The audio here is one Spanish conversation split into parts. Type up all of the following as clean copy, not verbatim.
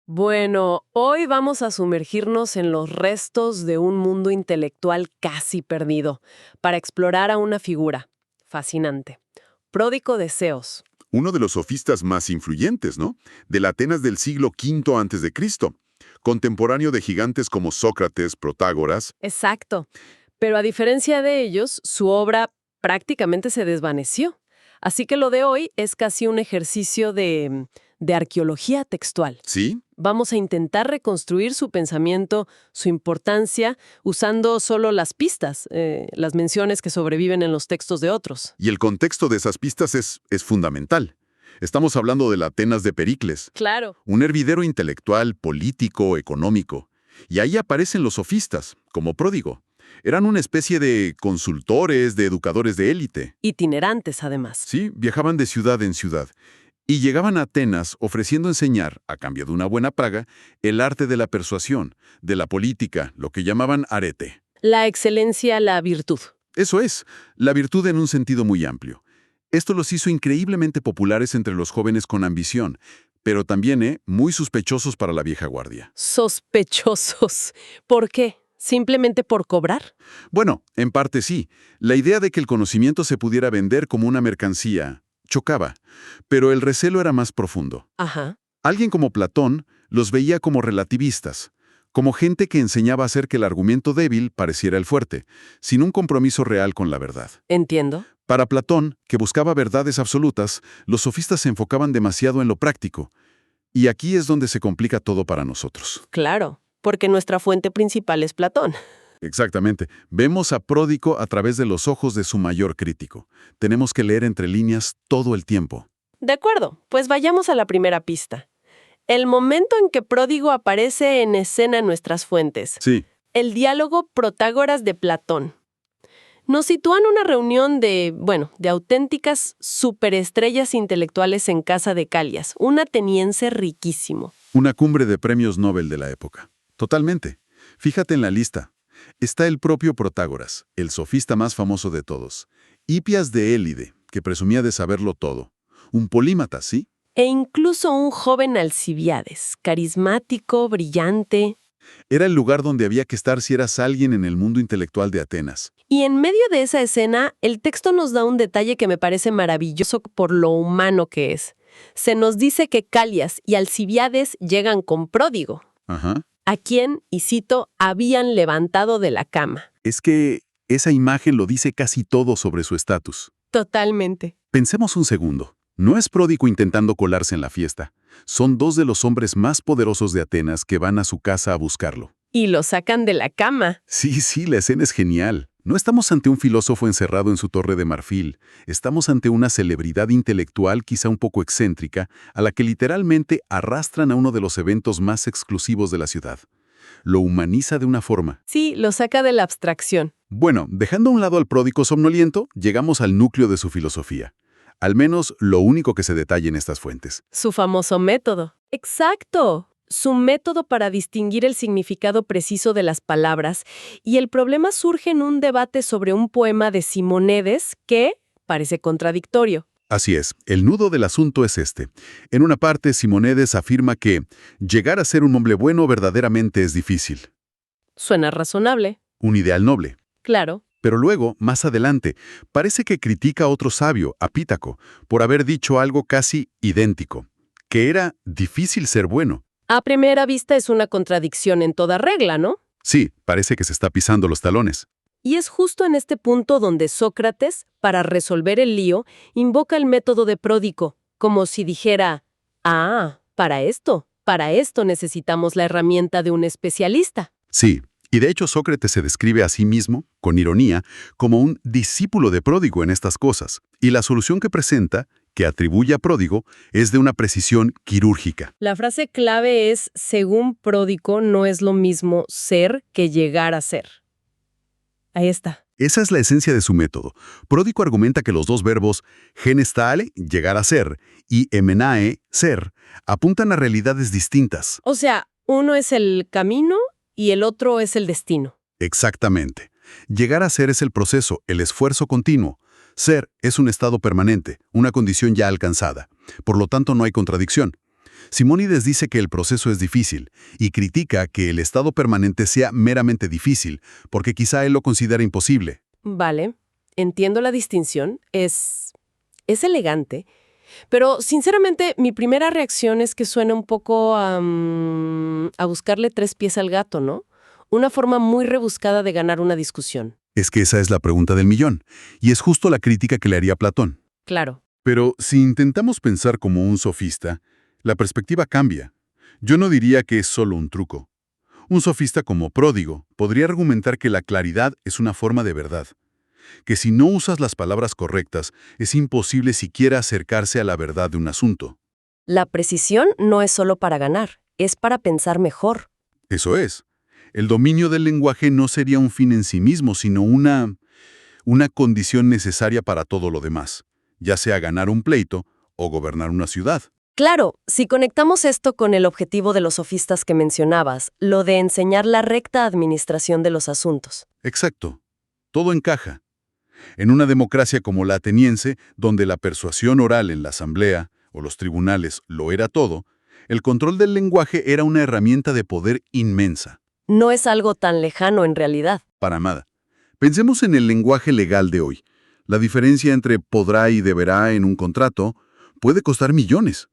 Bueno, hoy vamos a sumergirnos en los restos de un mundo intelectual casi perdido, para explorar a una figura fascinante. Pródico de Ceos. Uno de los sofistas más influyentes, ¿no? Del Atenas del siglo V a.C., contemporáneo de gigantes como Sócrates, Protágoras. Exacto. Pero a diferencia de ellos, su obra prácticamente se desvaneció. Así que lo de hoy es casi un ejercicio de arqueología textual. ¿Sí? Vamos a intentar reconstruir su pensamiento, su importancia, usando solo las pistas, las menciones que sobreviven en los textos de otros. Y el contexto de esas pistas es fundamental. Estamos hablando del Atenas de Pericles, Claro. un hervidero intelectual, político, económico. Y ahí aparecen los sofistas, como Pródigo. Eran una especie de consultores, de educadores de élite. Itinerantes, además. Sí, viajaban de ciudad en ciudad. Y llegaban a Atenas ofreciendo enseñar, a cambio de una buena paga, el arte de la persuasión, de la política, lo que llamaban arete. La excelencia, la virtud. Eso es, la virtud en un sentido muy amplio. Esto los hizo increíblemente populares entre los jóvenes con ambición, pero también, muy sospechosos para la vieja guardia. Sospechosos. ¿Por qué? ¿Simplemente por cobrar? Bueno, en parte sí. La idea de que el conocimiento se pudiera vender como una mercancía chocaba, pero el recelo era más profundo. Ajá. Alguien como Platón los veía como relativistas, como gente que enseñaba a hacer que el argumento débil pareciera el fuerte, sin un compromiso real con la verdad. Entiendo. Para Platón, que buscaba verdades absolutas, los sofistas se enfocaban demasiado en lo práctico. Y aquí es donde se complica todo para nosotros. Claro, porque nuestra fuente principal es Platón. Exactamente. Vemos a Pródico a través de los ojos de su mayor crítico. Tenemos que leer entre líneas todo el tiempo. De acuerdo, pues vayamos a la primera pista. El momento en que Pródigo aparece en escena en nuestras fuentes. Sí, El diálogo Protágoras de Platón. Nos sitúan una reunión de auténticas superestrellas intelectuales en casa de Calias, un ateniense riquísimo. una cumbre de premios Nobel de la época. Totalmente. Fíjate en la lista. Está el propio Protágoras, el sofista más famoso de todos. Hipias de Élide, que presumía de saberlo todo. Un polímata, ¿sí? E incluso un joven Alcibiades, carismático, brillante. Era el lugar donde había que estar si eras alguien en el mundo intelectual de Atenas. Y en medio de esa escena, el texto nos da un detalle que me parece maravilloso por lo humano que es. Se nos dice que Calias y Alcibiades llegan con Pródigo, Ajá. a quien, y cito, habían levantado de la cama. Es que esa imagen lo dice casi todo sobre su estatus. Totalmente. Pensemos un segundo. No es Pródigo intentando colarse en la fiesta. Son dos de los hombres más poderosos de Atenas que van a su casa a buscarlo. Y lo sacan de la cama. Sí, la escena es genial. No estamos ante un filósofo encerrado en su torre de marfil. Estamos ante una celebridad intelectual quizá un poco excéntrica, a la que literalmente arrastran a uno de los eventos más exclusivos de la ciudad. Lo humaniza de una forma. Sí, lo saca de la abstracción. Bueno, dejando a un lado al pródigo somnoliento, llegamos al núcleo de su filosofía. Al menos lo único que se detalla en estas fuentes. Su famoso método. Exacto. Su método para distinguir el significado preciso de las palabras, y el problema surge en un debate sobre un poema de Simónides que parece contradictorio. Así es, el nudo del asunto es este. En una parte, Simónides afirma que llegar a ser un hombre bueno verdaderamente es difícil. Suena razonable. Un ideal noble. Claro. Pero luego, más adelante, parece que critica a otro sabio, a Pítaco, por haber dicho algo casi idéntico, que era difícil ser bueno. A primera vista es una contradicción en toda regla, ¿no? Sí, parece que se está pisando los talones. Y es justo en este punto donde Sócrates, para resolver el lío, invoca el método de Pródico, como si dijera, para esto necesitamos la herramienta de un especialista. Sí, y de hecho Sócrates se describe a sí mismo, con ironía, como un discípulo de Pródigo en estas cosas, y la solución que presenta, que atribuye a Pródigo, es de una precisión quirúrgica. La frase clave es, según Pródico, no es lo mismo ser que llegar a ser. Ahí está. Esa es la esencia de su método. Pródico argumenta que los dos verbos genestale, llegar a ser, y emenae, ser, apuntan a realidades distintas. O sea, uno es el camino y el otro es el destino. Exactamente. Llegar a ser es el proceso, el esfuerzo continuo. Ser es un estado permanente, una condición ya alcanzada. Por lo tanto, no hay contradicción. Simónides dice que el proceso es difícil y critica que el estado permanente sea meramente difícil, porque quizá él lo considera imposible. Vale, entiendo la distinción, es elegante, pero sinceramente mi primera reacción es que suena un poco a buscarle tres pies al gato, ¿no? Una forma muy rebuscada de ganar una discusión. Es que esa es la pregunta del millón, y es justo la crítica que le haría Platón. Claro. Pero si intentamos pensar como un sofista, la perspectiva cambia. Yo no diría que es solo un truco. Un sofista como Pródigo podría argumentar que la claridad es una forma de verdad, que si no usas las palabras correctas, es imposible siquiera acercarse a la verdad de un asunto. La precisión no es solo para ganar, es para pensar mejor. Eso es. El dominio del lenguaje no sería un fin en sí mismo, sino una condición necesaria para todo lo demás, ya sea ganar un pleito o gobernar una ciudad. Claro, si conectamos esto con el objetivo de los sofistas que mencionabas, lo de enseñar la recta administración de los asuntos. Exacto. Todo encaja. En una democracia como la ateniense, donde la persuasión oral en la asamblea o los tribunales lo era todo, el control del lenguaje era una herramienta de poder inmensa. No es algo tan lejano en realidad. Para nada. Pensemos en el lenguaje legal de hoy. La diferencia entre podrá y deberá en un contrato puede costar millones.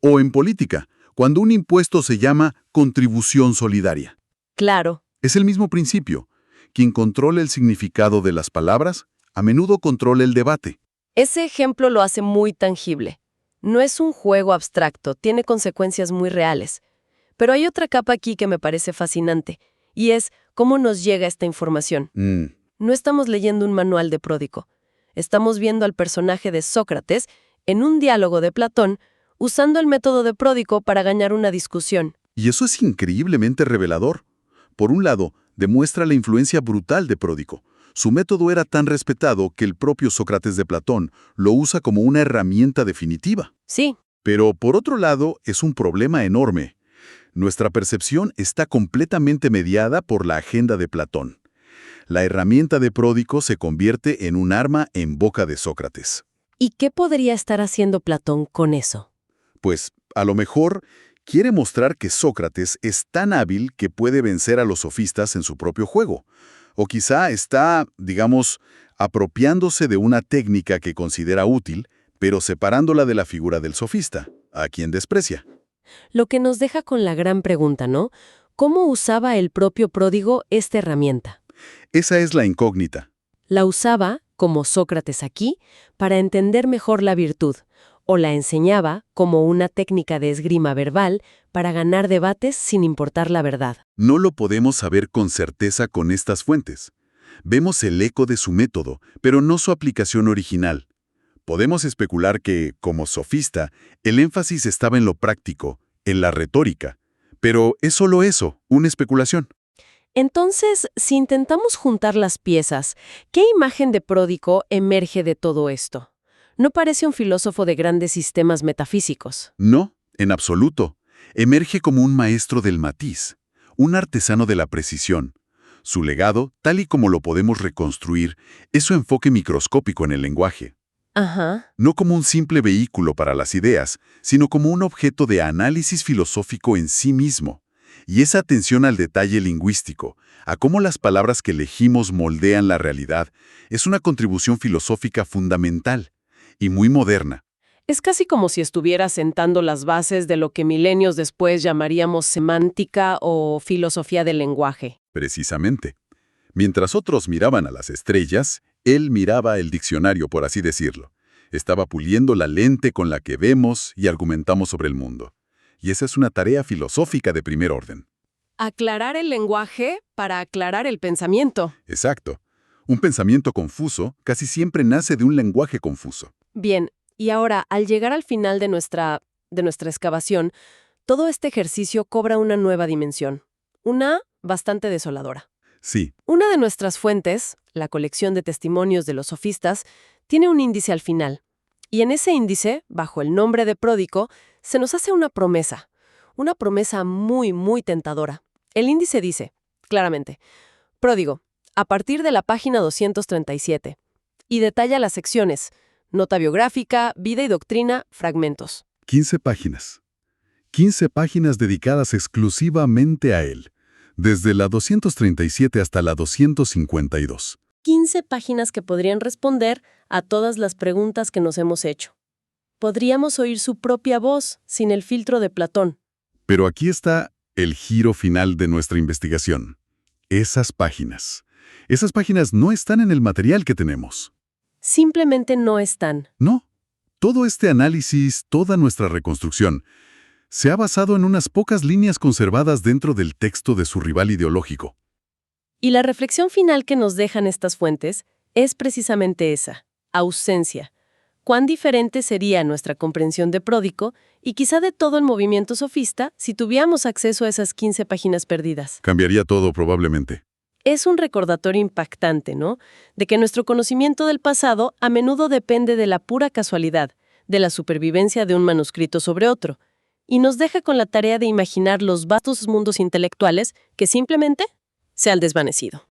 O en política, cuando un impuesto se llama contribución solidaria. Claro. Es el mismo principio. Quien controla el significado de las palabras, a menudo controla el debate. Ese ejemplo lo hace muy tangible. No es un juego abstracto, tiene consecuencias muy reales. Pero hay otra capa aquí que me parece fascinante, y es cómo nos llega esta información. No estamos leyendo un manual de Pródigo. Estamos viendo al personaje de Sócrates en un diálogo de Platón, usando el método de Pródigo para ganar una discusión. Y eso es increíblemente revelador. Por un lado, demuestra la influencia brutal de Pródigo. Su método era tan respetado que el propio Sócrates de Platón lo usa como una herramienta definitiva. Sí. Pero por otro lado, es un problema enorme. Nuestra percepción está completamente mediada por la agenda de Platón. La herramienta de Pródigo se convierte en un arma en boca de Sócrates. ¿Y qué podría estar haciendo Platón con eso? Pues, a lo mejor, quiere mostrar que Sócrates es tan hábil que puede vencer a los sofistas en su propio juego. O quizá está, digamos, apropiándose de una técnica que considera útil, pero separándola de la figura del sofista, a quien desprecia. Lo que nos deja con la gran pregunta, ¿no? ¿Cómo usaba el propio Pródigo esta herramienta? Esa es la incógnita. La usaba, como Sócrates aquí, para entender mejor la virtud, o la enseñaba como una técnica de esgrima verbal para ganar debates sin importar la verdad. No lo podemos saber con certeza con estas fuentes. Vemos el eco de su método, pero no su aplicación original. Podemos especular que, como sofista, el énfasis estaba en lo práctico, en la retórica. Pero es solo eso, una especulación. Entonces, si intentamos juntar las piezas, ¿qué imagen de Pródigo emerge de todo esto? No parece un filósofo de grandes sistemas metafísicos. No, en absoluto. Emerge como un maestro del matiz, un artesano de la precisión. Su legado, tal y como lo podemos reconstruir, es su enfoque microscópico en el lenguaje. Ajá. No como un simple vehículo para las ideas, sino como un objeto de análisis filosófico en sí mismo. Y esa atención al detalle lingüístico, a cómo las palabras que elegimos moldean la realidad, es una contribución filosófica fundamental y muy moderna. Es casi como si estuviera sentando las bases de lo que milenios después llamaríamos semántica o filosofía del lenguaje. Precisamente. Mientras otros miraban a las estrellas, él miraba el diccionario, por así decirlo. Estaba puliendo la lente con la que vemos y argumentamos sobre el mundo. Y esa es una tarea filosófica de primer orden. Aclarar el lenguaje para aclarar el pensamiento. Exacto. Un pensamiento confuso casi siempre nace de un lenguaje confuso. Bien, y ahora, al llegar al final de nuestra excavación, todo este ejercicio cobra una nueva dimensión. Una bastante desoladora. Sí, Una de nuestras fuentes, la colección de testimonios de los sofistas, tiene un índice al final. Y en ese índice, bajo el nombre de Pródigo, se nos hace una promesa muy, muy tentadora. El índice dice, claramente, Pródigo, a partir de la página 237, y detalla las secciones, nota biográfica, vida y doctrina, fragmentos. 15 páginas. 15 páginas dedicadas exclusivamente a él, desde la 237 hasta la 252. 15 páginas que podrían responder a todas las preguntas que nos hemos hecho. Podríamos oír su propia voz, sin el filtro de Platón. Pero aquí está el giro final de nuestra investigación. Esas páginas. Esas páginas no están en el material que tenemos. Simplemente no están. No. Todo este análisis, toda nuestra reconstrucción, se ha basado en unas pocas líneas conservadas dentro del texto de su rival ideológico. Y la reflexión final que nos dejan estas fuentes es precisamente esa: ausencia. Cuán diferente sería nuestra comprensión de Pródico y quizá de todo el movimiento sofista si tuviéramos acceso a esas 15 páginas perdidas. Cambiaría todo probablemente. Es un recordatorio impactante, ¿no? De que nuestro conocimiento del pasado a menudo depende de la pura casualidad, de la supervivencia de un manuscrito sobre otro, y nos deja con la tarea de imaginar los vastos mundos intelectuales que simplemente se han desvanecido.